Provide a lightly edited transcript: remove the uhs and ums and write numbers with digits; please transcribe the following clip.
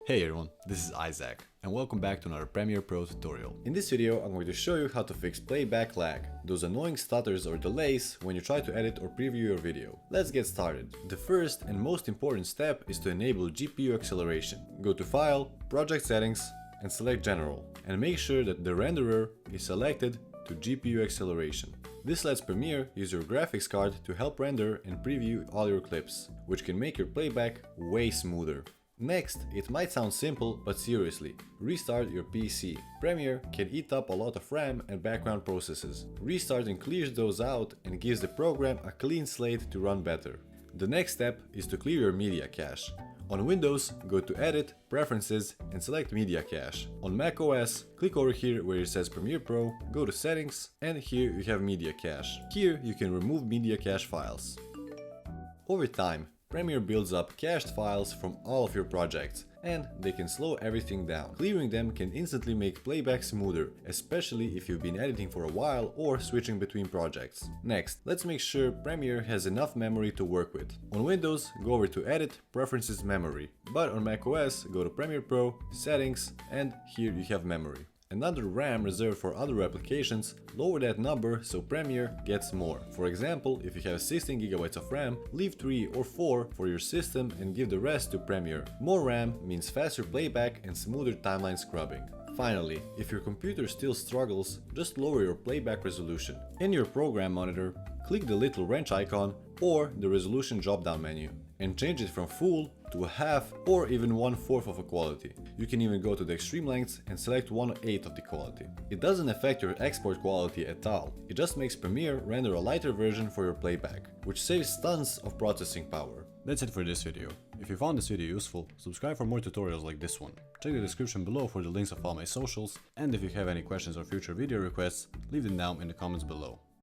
Hey everyone, this is Isaac, and welcome back to another Premiere Pro tutorial. In this video, I'm going to show you how to fix playback lag, those annoying stutters or delays when you try to edit or preview your video. Let's get started. The first and most important step is to enable GPU acceleration. Go to File, Project Settings, and select General, and make sure that the renderer is selected to GPU acceleration. This lets Premiere use your graphics card to help render and preview all your clips, which can make your playback way smoother. Next, it might sound simple, but seriously, restart your PC. Premiere can eat up a lot of RAM and background processes. Restarting clears those out and gives the program a clean slate to run better. The next step is to clear your media cache. On Windows, go to Edit, Preferences, and select Media Cache. On macOS, click over here where it says Premiere Pro, go to Settings, and here you have Media Cache. Here you can remove media cache files. Over time, Premiere builds up cached files from all of your projects, and they can slow everything down. Clearing them can instantly make playback smoother, especially if you've been editing for a while or switching between projects. Next, let's make sure Premiere has enough memory to work with. On Windows, go over to Edit, Preferences, Memory, but on macOS, go to Premiere Pro, Settings, and here you have Memory. Another RAM reserved for other applications, lower that number so Premiere gets more. For example, if you have 16GB of RAM, leave 3 or 4 for your system and give the rest to Premiere. More RAM means faster playback and smoother timeline scrubbing. Finally, if your computer still struggles, just lower your playback resolution. In your program monitor, click the little wrench icon or the resolution drop-down menu and change it from full to a half or even 1/4 of a quality. You can even go to the extreme lengths and select 1/8 of the quality. It doesn't affect your export quality at all, it just makes Premiere render a lighter version for your playback, which saves tons of processing power. That's it for this video. If you found this video useful, subscribe for more tutorials like this one. Check the description below for the links of all my socials, and if you have any questions or future video requests, leave them down in the comments below.